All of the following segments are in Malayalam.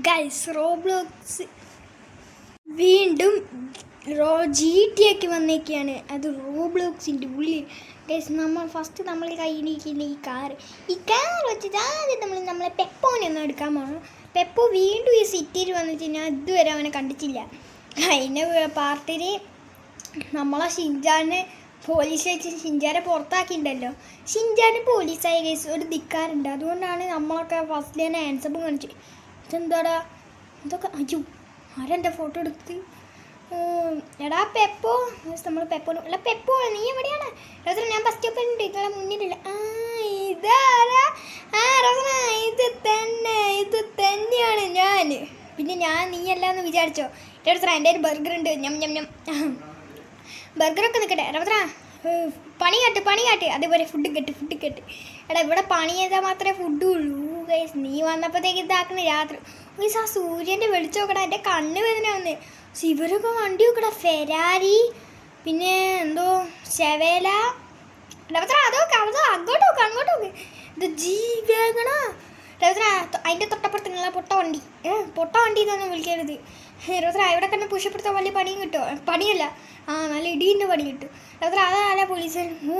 ഗൈസ് റോബ്ലോക്സ് വീണ്ടും GTA ഒക്കെ വന്നേക്കാണ്. അത് റോബ്ലോക്സിൻ്റെ ഉള്ളിൽ ഗൈസ് നമ്മൾ കയ്യിലിരിക്കുന്ന ഈ കാർ വെച്ചിട്ട് ആദ്യം നമ്മളെ പെപ്പോനെ ഒന്ന് എടുക്കാൻ പോകണം. പെപ്പോ വീണ്ടും ഈ സിറ്റിയിൽ വന്നിട്ട് ഞാൻ ഇതുവരെ അവനെ കണ്ടിട്ടില്ല. കഴിഞ്ഞ പാർട്ടിയിൽ നമ്മളെ ഷിൻജാനെ പോലീസ് വെച്ച് ഷിൻജാനെ പുറത്താക്കിയിട്ടുണ്ടല്ലോ. ഷിൻജാന് പോലീസായി ഗൈസ് ഒരു ധിക്കാറുണ്ട്. അതുകൊണ്ടാണ് നമ്മളൊക്കെ ഫസ്റ്റ് തന്നെ ആൻസറും കാണിച്ചു. ഇതെന്താടാ ഇതൊക്കെ അയ്യോ ആരെൻ്റെ ഫോട്ടോ എടുത്ത് എടാ പെപ്പോ നമ്മൾ പെപ്പോന് അല്ല പെപ്പോ നീ എവിടെയാണ്? റോസന ഞാൻ ബസ് സ്റ്റോപ്പിലുണ്ട് നിങ്ങളെ മുന്നിലില്ല. ഇതാരാ? റോസന ഇത് തന്നെയാണ് ഞാൻ. പിന്നെ ഞാൻ നീയല്ലാന്ന് വിചാരിച്ചോ? റോസന എൻ്റെ ഒരു ബർഗർ ഉണ്ട്. ഞം ബർഗറൊക്കെ നിൽക്കട്ടെ. റോസന പണി കാട്ട്. അതേപോലെ ഫുഡ് കെട്ട്. എടാ ഇവിടെ പണി ചെയ്താൽ മാത്രമേ ഫുഡ് ഉള്ളൂ ഗൈസ്. നീ വന്നപ്പോഴത്തേക്ക് ഇതാക്കുന്ന രാത്രി ഗൈസ്. ആ സൂര്യൻ്റെ വെളിച്ചം നോക്കടാ, എൻ്റെ കണ്ണ് വേദന വന്ന്. ഇവരൊക്കെ വണ്ടി നോക്കടാ, ഫെരാരി പിന്നെ എന്തോ ഷെവേല. അതൊക്കെ അങ്ങോട്ട് നോക്ക്. ഇത് ജീവേഗണ റോസന അതിൻ്റെ തൊട്ടപ്പുറത്ത് നിങ്ങളെ പൊട്ട വണ്ടി എന്നൊന്നും വിളിക്കരുത്. റോസന ഇവിടെ കണ്ട് പുഷപ്പെടുത്താൻ വലിയ പണിയും കിട്ടുമോ? പണിയല്ല, നല്ല ഇടീൻ്റെ പണി കിട്ടും. റോസന അതല്ല പോലീസ്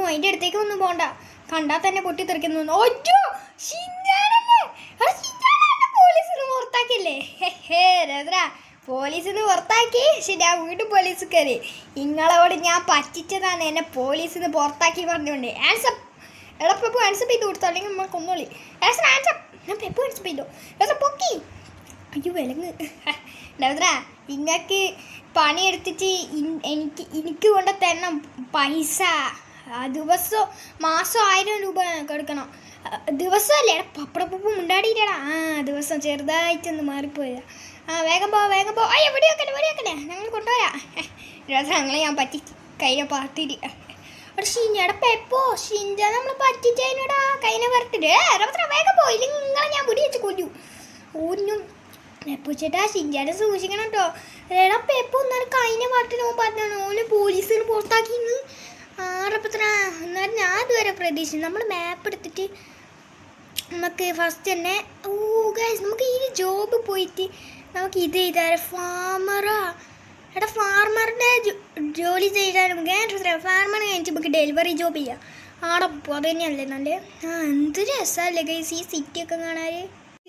അതിൻ്റെ അടുത്തേക്ക് ഒന്നും പോകണ്ട. കണ്ടാൽ തന്നെ പൊട്ടിത്തെറിക്കുന്നു. പോലീസിന് പുറത്താക്കിയല്ലേ? റോസന പോലീസിന് പുറത്താക്കി. ശരി, ഞാൻ വീണ്ടും പോലീസ് കയറി. നിങ്ങളോട് ഞാൻ പറ്റിച്ചതാണ് എന്നെ പോലീസിന് പുറത്താക്കി പറഞ്ഞുകൊണ്ട്. ആൻസപ്പ് എടാ പെപ്പു ആൻസപ്പ് ചെയ്ത് കൊടുത്തു, അല്ലെങ്കിൽ നമ്മൾ കൊന്നോളി. ആൻസപ്പ് ഞാൻ പെപ്പു ആൻസപ്പ് ചെയ്തു. റോസന പൊക്കി. അയ്യോ വിലങ്ങ്. റോസന ഇങ്ങക്ക് പണിയെടുത്തിട്ട് എനിക്ക് കൊണ്ട് തരണം പൈസ. മാസം 1000 രൂപ കൊടുക്കണം. ദിവസമല്ലേ? എടാ പപ്പടപ്പൂപ്പ് മുണ്ടാടിയില്ലടാ. ദിവസം ചെറുതായിട്ടൊന്ന് മാറിപ്പോയതാ. വേഗം പോ. അയ്യോ വെടിവെക്കണേ ഞങ്ങൾ കൊണ്ടുവരാം. ഞങ്ങളെ ഞാൻ പറ്റി കഴിഞ്ഞ പാർട്ടിയിൽ. അവിടെ ഷിഞ്ഞയുടെ പെപ്പോ ഷിഞ്ച നമ്മൾ പറ്റിച്ചതിനോടാ കഴിഞ്ഞ പാർട്ടിയില്. വേഗം പോ, ഇല്ലെങ്കിൽ നിങ്ങളെ ഞാൻ പിടി വെച്ച് കൊല്ലു. ഒന്നും പെപ്പോ ചേട്ടാ ഷിഞ്ചാനെ സൂക്ഷിക്കണം കേട്ടോ. എടാ പെപ്പോ എന്നാലും കഴിഞ്ഞ പാർട്ടിയിൽ പറഞ്ഞാണ് ഓന് പോലീസിന് പുറത്താക്കിന്ന്. എന്നാലും ഞാൻ ഇതുവരെ പ്രതീക്ഷിച്ചു. നമ്മൾ മാപ്പ് എടുത്തിട്ട് നമുക്ക് ഫസ്റ്റ് തന്നെ ഗൈസ് നമുക്ക് ഈ ജോബ് പോയിട്ട് നമുക്ക് ഇത് ചെയ്താൽ ഫാമറാ. എടാ ഫാർമറിൻ്റെ ജോലി ചെയ്താലും ഫാർമർ കഴിഞ്ഞിട്ട് നമുക്ക് ഡെലിവറി ജോബ് ചെയ്യാം. ആടെ അത് തന്നെയല്ലേ നല്ല. എന്ത് രസമല്ലേ ഗൈസ് ഈ സിറ്റിയൊക്കെ കാണാൻ.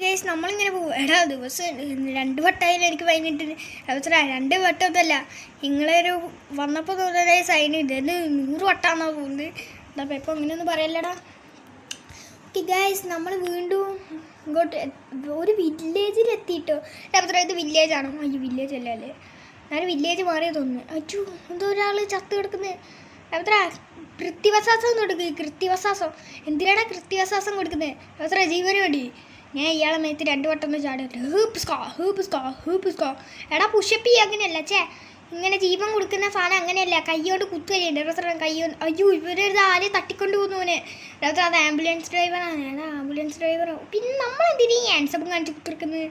ഗൈസ് നമ്മളിങ്ങനെ പോകും. എടാ ദിവസം 2 വട്ടമായാലും എനിക്ക് വൈകിട്ട് 2 വട്ടമൊന്നുമല്ല. നിങ്ങളൊരു വന്നപ്പോൾ തോന്നുന്നത് സൈൻ ഇത് 100 വട്ടമാണെന്നാ തോന്നുന്നത്. എന്താ പെപ്പോ അങ്ങനെയൊന്നും പറയല്ലടാ. ഓക്കെ ഗൈസ് നമ്മൾ വീണ്ടും ഇങ്ങോട്ട് ഒരു വില്ലേജിൽ എത്തിയിട്ടോ. ഇത് വില്ലേജാണോ? അയ്യോ വില്ലേജ് അല്ല അല്ലേ, ഞാൻ വില്ലേജ് മാറിയ തോന്നുന്നു. അയ്യോ എന്തോ ഒരാൾ ചത്ത് കിടക്കുന്നത്. കൃത്യവസാസം കൊടുക്കുക. കൃത്യവസാസം എന്തിനാണ് കൃത്യവസാസം കൊടുക്കുന്നത്? ജീവന് വേണ്ടി. ഞാൻ ഇയാളെ മേത്ത് 2 വട്ടം ഒന്ന് ചാടില്ല. ഹൂപ്പ്. എടാ പുഷപ്പ് ചെയ്യുക അങ്ങനെയല്ല ഇങ്ങനെ ജീവൻ കൊടുക്കുന്ന സാധനം അങ്ങനെയല്ല. കൈയോട് കുത്തുകയുണ്ട്. റോസന കൈയോട്. അയ്യോ ഇവരൊരു ആരെ തട്ടിക്കൊണ്ട് പോകുന്നവന്. റോസന അത് ആംബുലൻസ് ഡ്രൈവറാണ്. ആംബുലൻസ് ഡ്രൈവറോ? പിന്നെ നമ്മൾ എന്തിനാ ഈ ആൻസറും കാണിച്ച് കുത്തിരിക്കുന്നത്?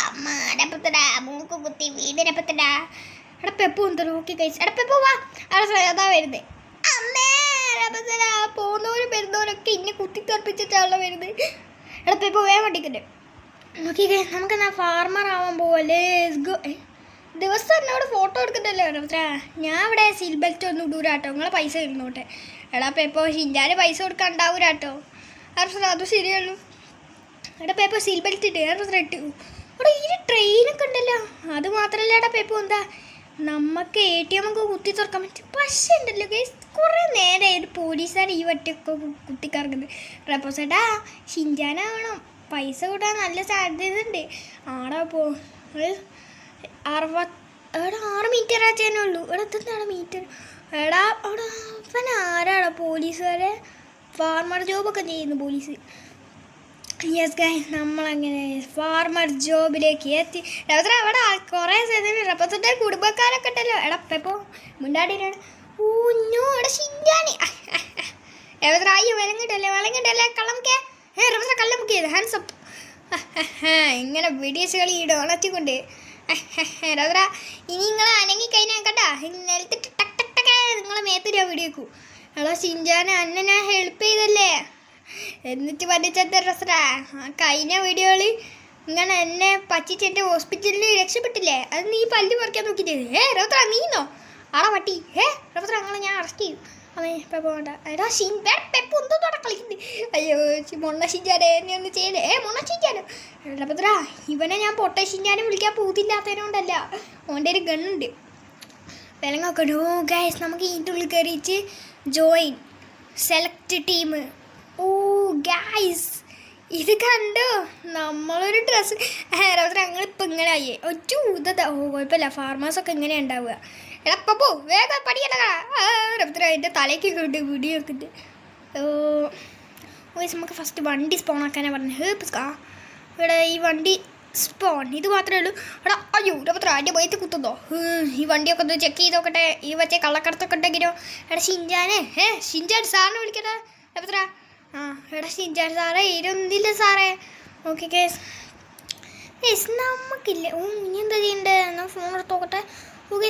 അമ്മേടപ്പത്തടാ മൂക്ക് കുത്തി വീടിനപ്പത്തടാ. എടാ പെപ്പു എന്തോ നോക്കി കഴിച്ചു. എടാ പെപ്പു വാ. അതാ വരുന്നത്. അമ്മേ പോകുന്നവരും വരുന്നവരൊക്കെ ഇന്നെ കുത്തിത്തെറിപ്പിച്ചിട്ടാണല്ലോ വരുന്നത്. എടാ പെപ്പു വേഗം വണ്ടിക്കട്ടെ. ഓക്കെ നമുക്ക് എന്നാ ഫാർമർ ആവാൻ പോവല്ലേ. ദിവസം എന്നോട് ഫോട്ടോ എടുക്കണ്ടല്ലോ. ഞാൻ ഇവിടെ സീൽ ബെൽറ്റ് ഒന്നും ഇടൂരാട്ടോ. നിങ്ങളെ പൈസ ഇരുന്നോട്ടെ. എടാ പെപ്പോ ഷിൻജാന് പൈസ കൊടുക്കാൻ ഉണ്ടാവൂരാട്ടോ. അത് ശരിയുള്ളൂ. എടാ പെപ്പോ സീൽ ബെൽറ്റ് ഇട്ട് ഇട്ടു. എടാ ഈ ട്രെയിനൊക്കെ ഉണ്ടല്ലോ. അത് മാത്രമല്ല എടാ പെപ്പോ എന്താ നമുക്ക് ATM ഒക്കെ കുത്തി തുറക്കാൻ പറ്റും. പക്ഷേ ഉണ്ടല്ലോ ഗൈസ് കുറേ നേരമായിട്ട് പോലീസുകാർ ഈ വട്ടിയൊക്കെ കുത്തിക്കറക്കുന്നത്. റെപ്പോസേട്ടാ ഷിൻജാനാവണം. പൈസ കൂട്ടാൻ നല്ല സാധ്യതയുണ്ട്. ആടാ പോ 6 മീറ്റർ ആച്ചേനുള്ളൂ. എടാ ഇതെന്താണ് മീറ്റർ? എടാ അവിടെ അവൻ ആരാടാ? പോലീസുകാരെ ഫാർമർ ജോബൊക്കെ ചെയ്യുന്നു പോലീസ്. യെസ് ഗൈസ് നമ്മളങ്ങനെ ഫാർമർ ജോബിലേക്ക് എത്തി. അവിടെ കുറേ റെപ്പത്തിൻ്റെ കുടുംബക്കാരൊക്കെ ഉണ്ടല്ലോ. എടാ പെപ്പോ മുണ്ടാടിയിലാണ്. എടാ ഷിൻജാനി അയ്യോ വിലങ്ങിട്ടല്ലേ കള്ളമുക്കേ. കള്ളം ബുക്ക് ചെയ്ത് ഹാൻഡ്സപ്പ്. ഇങ്ങനെ വീഡിയോസ് കളി ഇടണച്ചുകൊണ്ട് റോസന ഇനി നിങ്ങൾ അനങ്ങി കഴിഞ്ഞാൽ കേട്ടാ നിലത്തിട്ട് ടക്ക് നിങ്ങളെ മേത്തിരി ആ വീഡിയോക്കൂ. എടാ ഷിൻജാനെ അന്നെ ഞാൻ ഹെൽപ്പ് ചെയ്തല്ലേ. എന്നിട്ട് പറ്റിച്ചെന്താ ഡ്രസ്സറാ കഴിഞ്ഞ വീഡിയോയിൽ ഇങ്ങനെ എന്നെ പറ്റിച്ച് എൻ്റെ ഹോസ്പിറ്റലിൽ രക്ഷപ്പെട്ടില്ലേ അത് നീ പല്ല് പറിക്കാൻ നോക്കിയിട്ട് റോത്ര നീന്നോ ആളെ പട്ടി റോത്ര അങ്ങനെ ഞാൻ അറസ്റ്റ് ചെയ്യും അതെ പെപ്പ വേണ്ട എടാ പെപ്പ ഒന്നും തോടെ കളിക്കുന്നത് അയ്യോ മൊണ്ണ ഷിഞ്ചാനെ എന്നെ ഒന്ന് ചെയ്യലേ മൊണ്ണ ഷിഞ്ചാനോ റോത്ര ഇവനെ ഞാൻ പൊട്ട ഷിഞ്ചാനും വിളിക്കാൻ പൂത്തില്ലാത്തതിനോണ്ടല്ല ഓൻ്റെ ഒരു ഗണ്ണുണ്ട് വിലങ്ങൊക്കെ ഓ ഗൈസ് നമുക്ക് ഇതിൻ്റെ ഉള്ളിൽ കയറിയിട്ട് ജോയിൻ സെലക്ട് ടീം ഓ ഗൈസ് ഇത് കണ്ടോ നമ്മളൊരു ഡ്രസ്സ് ഞങ്ങളിപ്പോൾ ഇങ്ങനെ ആയേ ഒറ്റ ഊതതാ ഓ കുഴപ്പമില്ല ഫാർമേഴ്സൊക്കെ ഇങ്ങനെ ഉണ്ടാവുക എടാ പപ്പോ വേഗം പഠിക്കണ്ട എൻ്റെ തലയ്ക്ക് ഉണ്ട് വീഡിയോ വെക്കിട്ട് ഓ നമുക്ക് ഫസ്റ്റ് വണ്ടി സ്പോൺ ആക്കാനാണ് പറഞ്ഞത് ഇവിടെ ഈ വണ്ടി സ്പോൺ ഇത് മാത്രമേ ഉള്ളൂ എടാ അയ്യോ രപത്ര എൻ്റെ വയറ്റ് കുത്തുന്നോ ഈ വണ്ടിയൊക്കെ ഒന്ന് ചെക്ക് ചെയ്ത് നോക്കട്ടെ ഈ വെച്ച കള്ളക്കടത്തൊക്കെ ഉണ്ടെങ്കിലോ എടാ ഷിൻജാനെ ഷിൻജാൻ സാറിനെ വിളിക്കട്ടെ രപത്ര ആ എടാ ഷിൻജാൻ സാറേ ഇരുന്നില്ല സാറേ ഓക്കെ കേസ് നമുക്കില്ല ഓ ഇനി എന്താ ചെയ്യണ്ടേ എന്നാൽ ഫോൺ എടുത്ത് നോക്കട്ടെ ഓക്കെ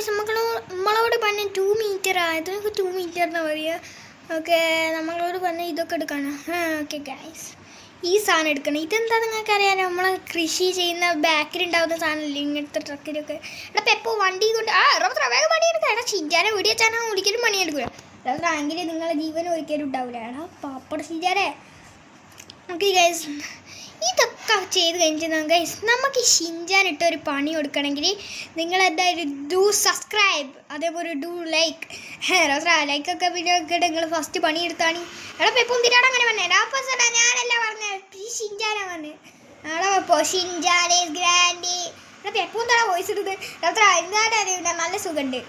നമ്മളോട് പറഞ്ഞ 2 മീറ്ററാ ഇതിനൊക്കെ 2 മീറ്റർ എന്നാ പറയുക ഓക്കെ നമ്മളോട് പറഞ്ഞ ഇതൊക്കെ എടുക്കണം ഓക്കെ ഗൈസ് ഈ സാധനം എടുക്കണം ഇതെന്താ നിങ്ങൾക്ക് അറിയാലോ നമ്മൾ കൃഷി ചെയ്യുന്ന ബാക്കിലുണ്ടാവുന്ന സാധനമല്ലേ ഇങ്ങനത്തെ ട്രക്കിലൊക്കെ എടാ പെപ്പോ വണ്ടി കൊണ്ട് റോത്ര വേഗം പണിയെടുക്കുക എടാ ഷിൻജാനെ വീടിയച്ചാൽ ഒരിക്കലും പണിയെടുക്കുക റോത്ര ആണെങ്കിൽ നിങ്ങളെ ജീവൻ ഒരിക്കലും ഉണ്ടാവില്ല എടാ പാപ്പട ഷിൻജാനെ ഓക്കെ ഗൈസ് ഇതൊക്കെ ചെയ്ത് കഴിഞ്ഞാൽ ഗൈസ് നമുക്ക് ഷിൻജാൻ ഇട്ടൊരു പണി കൊടുക്കണമെങ്കിൽ നിങ്ങൾ എന്തായാലും ഡു സബ്സ്ക്രൈബ് അതേപോലെ ഡു ലൈക്ക് ലൈക്കൊക്കെ പിന്നെ നിങ്ങൾ ഫസ്റ്റ് പണിയെടുത്താണ് എടാ പെപ്പം തിരാട് അങ്ങനെ പറഞ്ഞേ എടാ ഞാനല്ല പറഞ്ഞത് ഈ ഷിൻജാനാ പറഞ്ഞത് എടാ ഇപ്പോൾ ഷിൻജാൻ ഗ്രാൻഡി എടാ പെപ്പം തടാ വോയിസ് ഇടുന്നത് എന്താണ് അറിയില്ല നല്ല സുഖമുണ്ട്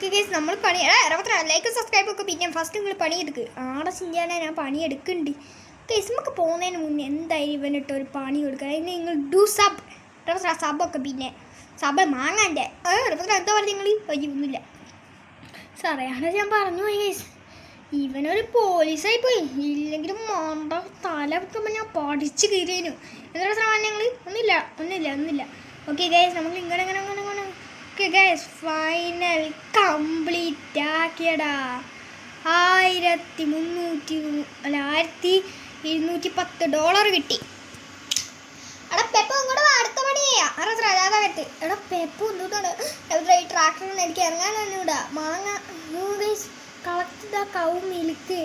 ഗൈസ് നമ്മൾ പണി എടാ ലൈക്ക് സബ്സ്ക്രൈബ് ഒക്കെ പിന്നെ ഫസ്റ്റ് നിങ്ങൾ പണിയെടുക്കുക ആടെ ഷിൻജാനെ ഞാൻ പണിയെടുക്കുന്നുണ്ട് ഗൈസ് നമുക്ക് പോകുന്നതിന് മുന്നേ എന്തായാലും ഇവനിട്ട് ഒരു പണി കൊടുക്കുക അതിന് നിങ്ങൾ ഡു സബ് സബൊക്കെ പിന്നെ സബ് മാങ്ങാൻ്റെ എന്താ പറയുക നിങ്ങൾ ഒന്നുമില്ല സാറേ ആണ് ഞാൻ പറഞ്ഞു പോയി ഗൈസ് ഇവനൊരു പോലീസായി പോയി ഇല്ലെങ്കിലും മണ്ട തല വെക്കുമ്പോൾ ഞാൻ പഠിച്ച് കയറിയേനു എന്താ സാറേ ഞങ്ങൾ ഒന്നുമില്ല ഓക്കെ ഗൈസ് നമ്മൾ ഇങ്ങനെ ഓക്കെ ഗൈസ് ഫൈനൽ കംപ്ലീറ്റ് ആക്കിയടാ 1210 കിട്ടി എടാ പെപ്പ ഇങ്ങോട്ട് അടുത്ത പണി ചെയ്യാം അതാകട്ടെ എടാ പെപ്പ എന്തുകൊണ്ടാണ് ഈ ട്രാക്ടറിന് എനിക്ക് ഇറങ്ങാൻ തന്നെയൂടാ മാങ്ങ കളക്ട് കൗ മിൽക്ക്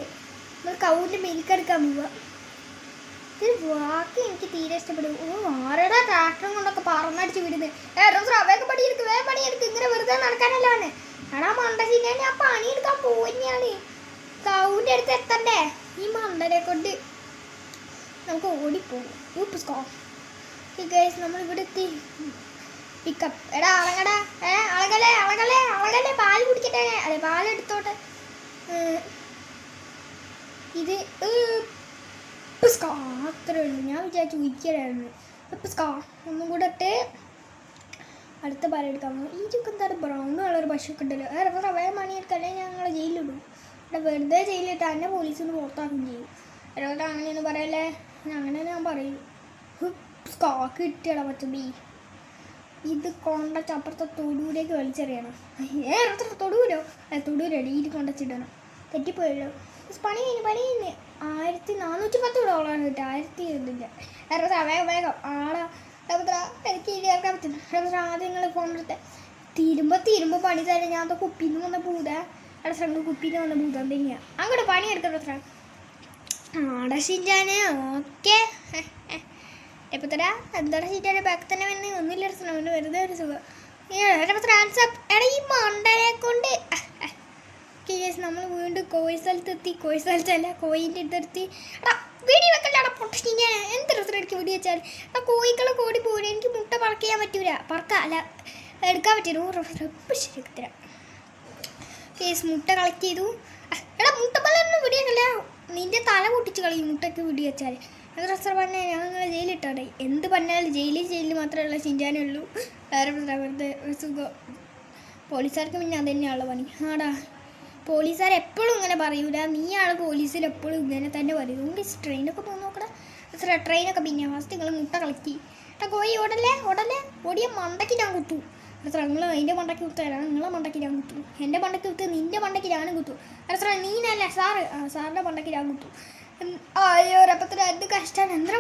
നമ്മൾ കൗവിൻ്റെ മിൽക്ക് എടുക്കാൻ പോവുക ഇത് വാക്ക് എനിക്ക് തീരെ ഇഷ്ടപ്പെടും ആരുടെ ട്രാക്ടറും കൊണ്ടൊക്കെ പറന്നടിച്ച് വിടുന്നത് വേഗം പണിയെടുക്ക് ഇങ്ങനെ വെറുതെ നടക്കാനല്ലാണ് എടാ മണ്ടശീനെ ഞാൻ പണിയെടുക്കാൻ പോവുകയാണ് കൗവിൻ്റെ അടുത്ത് എത്തണ്ടേ ഈ മണ്ടനെ കൊണ്ട് നമുക്ക് ഓടിപ്പോകും ഗൈസ് നമ്മളിവിടെ എത്തി പിക്കപ്പ് എടാ അളകലേ പാല് കുടിക്കട്ടെ അതെ പാലെടുത്തോട്ടെ ഇത് അത്രേ ഉള്ളൂ ഞാൻ വിചാരിച്ചു ഉയിക്കലായിരുന്നു ഒന്നും കൂടെ ഇട്ട് അടുത്ത പാലെടുക്കാൻ പോകും ഈ ചുക്ക് എന്താണ് ബ്രൗൺ കളർ പശുവൊക്കെ ഉണ്ടല്ലോ വേറെ മണിയെടുക്കല്ലേ ഞങ്ങളെ ജയിലിലിടും ഇവിടെ വെറുതെ ജയിലിട്ട് എന്നെ പോലീസിന് പുറത്താക്കുകയും ചെയ്യും അതുകൊണ്ട് അങ്ങനെയൊന്നും പറയല്ലേ അങ്ങനെ ഞാൻ പറയും കിട്ടിയടാ പറ്റുമ്പീ ഇത് കൊണ്ടച്ചപ്പുറത്തെ തൊടൂരേക്ക് വലിച്ചെറിയണം തൊടൂരടി ഇത് കൊണ്ടച്ചിടണം തെറ്റിപ്പോയല്ലോ പണി കഴിഞ്ഞ് $1410 കിട്ടുക 1000 വേഗം ആളാ എനിക്ക് ഇരിക്കാൻ പറ്റുന്നു ആദ്യം നിങ്ങൾ ഫോൺ എടുത്ത് തിരുമ്പോ പണി തരാം ഞാൻ കുപ്പിന്ന് വന്ന പൂതാ അവിടെ ഫ്രണ്ട് കുപ്പിന്ന് വന്ന ഭൂതം തന്നെയാണ് അങ്ങോട്ട് പണിയെടുക്കട്ടെ ആടെ ഷിൻജാന് ഓക്കെ എപ്പോൾ തരാ എന്താ ഷിൻജാൻ്റെ ബാക്ക് തന്നെ വന്ന് ഒന്നുമില്ല അവന് വെറുതെ ഒരു സുഖം എടാ ഈ മണ്ടനെ കൊണ്ട് നമ്മൾ വീണ്ടും കോഴി സ്ഥലത്തല്ല കോയിൻ്റെ അടുത്തെത്തി എടാ വീഡിയോ വെക്കല്ലാടാ പൊട്ടി ഞാൻ എന്ത് രസം എനിക്ക് വീഡിയോ വെച്ചാൽ ആ കോഴികളെ കോടി പോലും എനിക്ക് മുട്ട പറക്കാൻ പറ്റൂല അല്ല എടുക്കാൻ പറ്റില്ല ശരിയാക്കി തരാം കേസ് മുട്ട കളക്ട് ചെയ്തു എടാ മുട്ട പലൊന്നും വീഡിയോക്കല്ല നിൻ്റെ തല പൊട്ടിച്ച് കളയും മുട്ടയ്ക്ക് വീഡിയോ വെച്ചാൽ അത് ഡ്രസ്സർ പറഞ്ഞാൽ ഞാൻ നിങ്ങളെ ജയിലിട്ടാടെ എന്ത് പറഞ്ഞാലും ജയിലിൽ മാത്രമല്ല ഷിൻജാനേ ഉള്ളൂ വേറെ വെറുതെ സുഖം പോലീസുകാർക്ക് പിന്നെ അത് തന്നെയാണല്ലോ പണി ആടാ പോലീസുകാർ എപ്പോഴും ഇങ്ങനെ പറയൂല നീയാണ് പോലീസിൽ എപ്പോഴും ഇങ്ങനെ തന്നെ പറയും ട്രെയിനൊക്കെ പോകുന്ന നോക്കടാ ട്രെയിനൊക്കെ പിന്നെ ഫസ്റ്റ് നിങ്ങൾ മുട്ട കളക്ട് എടാ കോഴി ഓടിയ മണ്ടയ്ക്ക് ഞാൻ കുത്തു നിങ്ങൾ അതിൻ്റെ മണ്ടയ്ക്ക് കുത്തരാം നിങ്ങളെ മണ്ടയ്ക്ക് ഞാൻ കുത്തു എൻ്റെ മണ്ടയ്ക്ക് കുത്ത് നിൻ്റെ മണ്ടയ്ക്ക് ഞാനും കുത്തു നീനല്ല സാറിൻ്റെ മണ്ടയ്ക്ക് ഞാൻ കുത്തു അയ്യോ രപ്പത്തിന് എന്ത് കഷ്ടമാണ്. എന്താ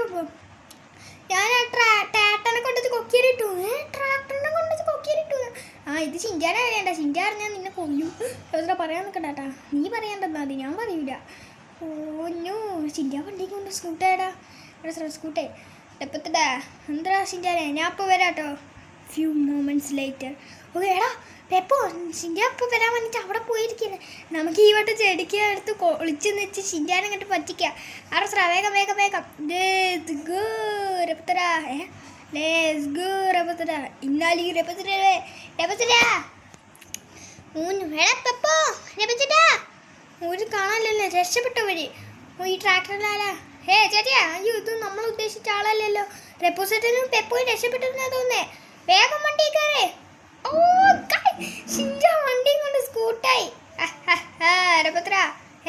ഞാൻ ട്രാക്ടറിനെ കൊണ്ടത് കൊക്കിയിലിട്ടു. ട്രാക്ടറിനെ കൊണ്ടത് കൊക്കിയിലിട്ടു. ഇത് ചിഞ്ചാനെ അറിയണ്ട. ചിഞ്ചാൻ അറിഞ്ഞാൽ നിന്നെ കൊല്ലും. എന്താ പറയാൻ നിൽക്കണ്ടാട്ടാ. നീ പറയണ്ടെന്നാ മതി, ഞാൻ പറയൂല. ഓഞ്ഞോ ചിഞ്ചാ വണ്ടി കൊണ്ട് സ്കൂട്ടേടാ. സ്കൂട്ടേ എപ്പത്തടാ. എന്താ ചിഞ്ചാനെ, ഞാൻ ഇപ്പോൾ വരാട്ടോ. Few moments later. ഓ എടാ പെപ്പോ, ചിഞ്ചാ ഇപ്പോൾ വരാൻ വന്നിട്ട് അവിടെ പോയിരിക്കുന്നത്. നമുക്ക് ഈ വട്ടം ചെടിക്ക് അടുത്ത് ഒളിച്ച് വെച്ച് ചിഞ്ചാനെ അങ്ങോട്ട് പറ്റിക്കാം. വേഗം വേഗം വേഗം. ലെറ്റ്സ് ഗോ രപ്പത്തടാ. ലെറ്റ്സ് ഗോ രപ്പത്തടാ. ഇന്നാലി രപ്പത്തടേ രപ്പത്തടാ. പെപ്പോ രപ്പത്തടാ. ഒരു കാണാനല്ലോ രക്ഷപ്പെട്ട വഴി. ഈ ട്രാക്ടറിലാരാ? ചേച്ചിയാ. അയ്യോ ഇത് നമ്മൾ ഉദ്ദേശിച്ച ആളല്ലല്ലോ. റെപ്പോസെറ്റനും പെപ്പോയും രക്ഷപ്പെട്ടെന്നാ തോന്നേ. വേഗം വണ്ടി കയറേ. ഓ വണ്ടിയും കൊണ്ട് സ്കൂട്ടായി. രപ്പത്തടാ.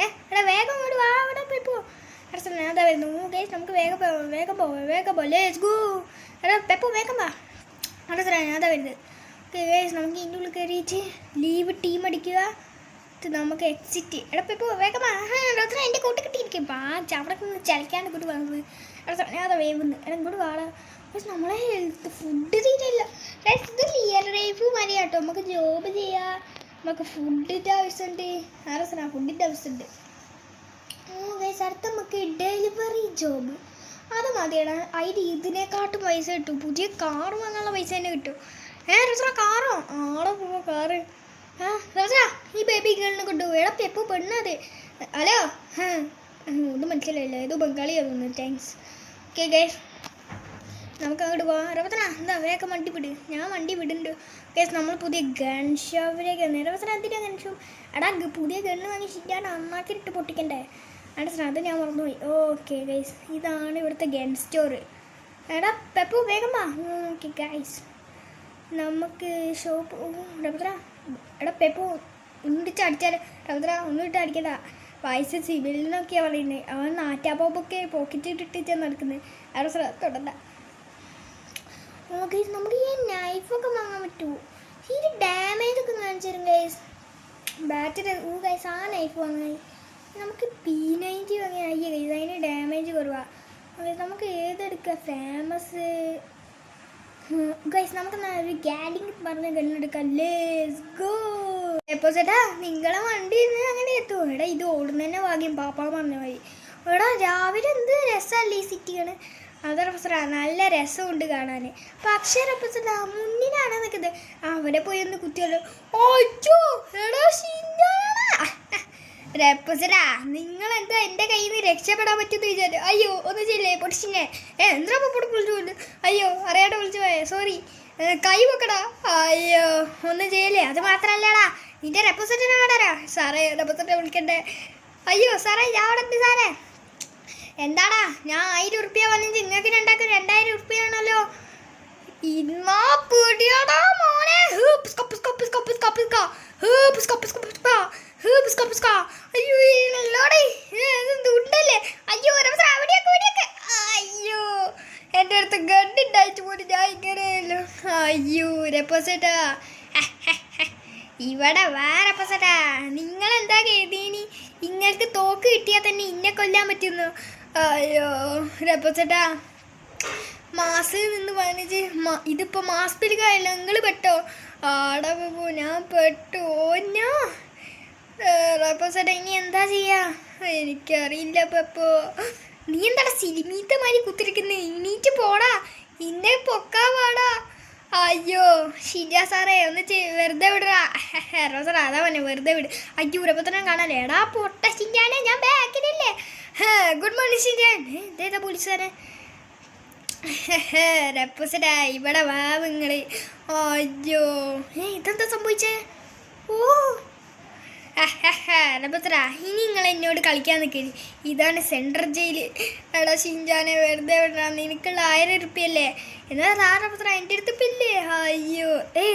എടാ വേഗം കൊണ്ട് വാ. അവിടെ പെപ്പോ അതാ വരുന്നു. നമുക്ക് വേഗം പോവാം വേഗം പോവാം വേഗം പോ. Let's go. എടാ പെപ്പോ വേഗം വാ. അതാ അതാ വരുന്നത്. ഓക്കെ ഗൈസ് നമുക്ക് ഇതിൻ്റെ ഉള്ളിൽ കയറിയിട്ട് ലീവ് ടീം അടിക്കുക. നമുക്ക് എക്സിറ്റ്. എടാ പെപ്പോ വേഗം വാ. എൻ്റെ കൂട്ട് കിട്ടിയിരിക്കും. അവിടെ നിന്ന് ചലിക്കാണ്ട് ഇങ്ങോട്ട് വന്നത്. ഞാൻ അതാ വേവുന്നു. എടാ ഇങ്ങോട്ട് വാടാ. പക്ഷെ നമ്മളെ ഹെൽത്ത് ഫുഡ് തീരില്ല. ഇത് റിയൽ ലൈഫ് മതി കേട്ടോ. നമുക്ക് ജോബ് ചെയ്യാം. നമുക്ക് ഫുഡിൻ്റെ ആവശ്യമുണ്ട്. ഫുഡിൻ്റെ ആവശ്യമുണ്ട്. ഗൈസ് അടുത്ത നമുക്ക് ഡെലിവറി ജോബ്. അത് മതിയാണ്. അതിന് ഇതിനെക്കാട്ടും പൈസ കിട്ടും. പുതിയ കാർ വാങ്ങാനുള്ള പൈസ തന്നെ കിട്ടും. കാറോ ആടെ പോവാ കാറ്. ഈ ബേബി ഗേളിനെ കൊണ്ടുപോകും. എടാ പെപ്പോ പെണ്ണത്. ഹലോ ഒന്നും മനസ്സിലായില്ല. ഏതോ ബംഗാളിയാ തോന്നുന്നു. താങ്ക്സ്. ഓക്കെ ഗൈസ് നമുക്ക് അങ്ങോട്ട് പോകാം. രപ്പത്തന എന്താ വേഗം വണ്ടി വിട്. ഞാൻ വണ്ടി വിടുന്നുണ്ട്. ഗൈസ് നമ്മൾ പുതിയ ഗൺ ഷോപ്പിലേക്ക് വന്നു. രപ്പത്തന എന്തിനാ ഗൺ ഷോപ്പ്? എടാ പുതിയ ഗണ്ണ് വാങ്ങിച്ചിട്ടാണ് അന്നാക്കിയിട്ട് പൊട്ടിക്കണ്ടേ. അത് ഞാൻ മറന്നുപോയി. ഓക്കെ ഗൈസ് ഇതാണ് ഇവിടുത്തെ ഗൺ സ്റ്റോർ. എടാ പെപ്പോ വേഗം വാ. ഓക്കെ ഗൈസ് നമുക്ക് ഷോപ്പ്. രപ്പത്തന എടാ പെപ്പോ ഒന്നിട്ട് അടിച്ചാൽ. രപ്പത്തന ഒന്നിട്ട് അടിക്കണ്ട. വയസ്സ് സിവിലിനൊക്കെയാണ് പറയുന്നത്. അവൻ നാറ്റാപ്പൊക്കെ പോക്കറ്റിട്ടിട്ട് നടക്കുന്നത്. അവിടെ തൊടണ്ട. ഗൈസ് നമുക്ക് ഈ നൈഫൊക്കെ വാങ്ങാൻ പറ്റുമോ? ഈ ഡാമേജ് ഒക്കെ കാണിച്ചു തരും ഗൈസ്. ബാറ്ററി ഗൈസ് ആ നൈഫ് വാങ്ങാൻ. നമുക്ക് P90 വാങ്ങിയ ഗൈസ്. അതിന് ഡാമേജ് കുറവാണ്. നമുക്ക് ഏതെടുക്കുക? ഫേമസ് ഗൈസ് നമുക്ക് ഒരു ഗാലിംഗ് പറഞ്ഞ ഗണ്ണെടുക്കാം. Let's go. എപ്പോൾ ചേട്ടാ നിങ്ങളെ വണ്ടി ഇന്ന് അങ്ങനെ എത്തുമോ? എടാ ഇത് ഓടുന്നതന്നെ ഭാഗ്യം. പാപ്പാ പറഞ്ഞ മതി. എടാ രാവിലെ എന്ത് രസമല്ലേ ഈ സിറ്റിയാണ്. അതെ പ്രൊഫസറാ നല്ല രസമുണ്ട് കാണാൻ. പക്ഷേ പ്രൊഫസറാ മുന്നിലാണ് നിൽക്കുന്നത്. അവിടെ പോയി ഒന്ന് കുത്തിയല്ലോ. പ്രൊഫസറാ നിങ്ങളെന്താ എൻ്റെ കയ്യിൽ നിന്ന് രക്ഷപ്പെടാൻ പറ്റുമെന്ന് വിചാരിച്ചു? അയ്യോ ഒന്ന് ചെയ്യില്ലേ പൊടിച്ചിനെ. എന്താ പൊടി വിളിച്ചു പോലും. അയ്യോ അറിയാണ്ട് വിളിച്ചു പോയേ. സോറി. കൈ വെക്കടാ. അയ്യോ ഒന്നും ചെയ്യല്ലേ. അത് മാത്രല്ലടാ നിന്റെ റെപ്രസെൻറ്റേറ്റീവ് ആടാരാ? സാറേ റെപ്രസെൻറ്റേറ്റീവ് വിളിക്കണ്ടേ. അയ്യോ സാറേ ഞാൻ അവിടെ ഉണ്ട് സാറേ. എന്താടാ ഞാൻ 1000 ഉറുപ്പ്യ വന്നിട്ട് നിങ്ങൾക്ക് 2000 ഉറുപ്പ്യാണല്ലോ. ഇന്നാ പിടിയടാ മോനെ. അയ്യോ ഉണ്ടല്ലേ. അയ്യോ അവിടെയൊക്കെ. അയ്യോ എൻ്റെ അടുത്ത് ഗണ്ണിണ്ടായിട്ട് പോലും ഞാൻ ഇങ്ങനെയല്ലോ. അയ്യോ രപ്പസേട്ടാ ഇവിടെ വേറെപ്പസേട്ടാ നിങ്ങളെന്താ കരുതീനി? ഇങ്ങൾക്ക് തോക്ക് കിട്ടിയാൽ തന്നെ ഇന്നെ കൊല്ലാൻ പറ്റുന്നു. അയ്യോ രപ്പസേട്ടാ മാസിൽ നിന്ന് വാങ്ങിച്ച് ഇതിപ്പോൾ മാസ് പിടിക്കാറില്ല. നിങ്ങൾ പെട്ടോ? ആടെ പോ ഞാൻ പെട്ടു. ഓഞ്ഞോ റപ്പസേട്ടാ ഇനി എന്താ ചെയ്യാ? എനിക്കറിയില്ല പെപ്പോ. നീ എന്താടാ സിനിമീത്തെ മാതിരി കുത്തിരിക്കുന്നത്? എണീറ്റ് പോടാ. ഇന്നെ പൊക്കാ പാടാ. അയ്യോ ശരിയാ സാറേ ഒന്ന് വെറുതെ വിടാ. സാറേ അതാ പറഞ്ഞ വെറുതെ വിട്. അയ്യോ ഉറപ്പത്തനം കാണാല്ലേ. എടാ പൊട്ട ചിന്താനെ ഞാൻ ബാക്കിലല്ലേ. Good morning ചിന്താൻ. ഇതേതാ പോലീസുകാരെ? രപ്പസടാ ഇവിടെ വാ നിങ്ങള്. അയ്യോ ഇതെന്താ സംഭവിച്ചേ? ഓ രപ്പസടാ ഇനി നിങ്ങൾ എന്നോട് കളിക്കാൻ നിൽക്കരുത്. ഇതാണ് സെൻട്രൽ ജയില്. എടാ ഷിൻജാനെ വെറുതെ വിടാ. നിനക്കുള്ള 1000 ഉറുപ്പ്യല്ലേ? എന്നാ റപ്പത്ര എൻ്റെ അടുത്ത് പില്ലേ. അയ്യോ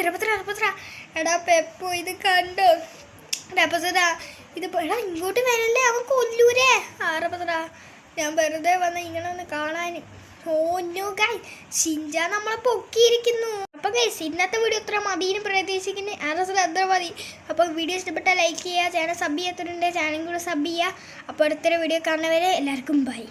റപ്പത്ര എടാ പെപ്പോ ഇത് കണ്ടോ? റപ്പസടാ ഇത് എടാ ഇങ്ങോട്ട് വരല്ലേ അവൻ കൊല്ലൂരേ. റപ്പത്ര ഞാൻ വെറുതെ വന്ന് ഇങ്ങനെ ഒന്ന് കാണാൻ. ഓ നോ ഗായ് ഷിൻജാൻ നമ്മളെ പൊക്കിയിരിക്കുന്നു. അപ്പോൾ ഗൈസ് ഇന്നത്തെ വീഡിയോ ഇത്ര മതിയെന്ന് പ്രതീക്ഷിക്കുന്നു. അത്ര മതി. അപ്പോൾ വീഡിയോ ഇഷ്ടപ്പെട്ടാൽ ലൈക്ക് ചെയ്യുക, ചാനൽ സബ് ചെയ്യാത്തവരുണ്ട് ചാനൽ കൂടെ സബ് ചെയ്യുക. അപ്പോൾ അടുത്തൊരു വീഡിയോ കാണുന്നവരെ എല്ലാവർക്കും ബൈ.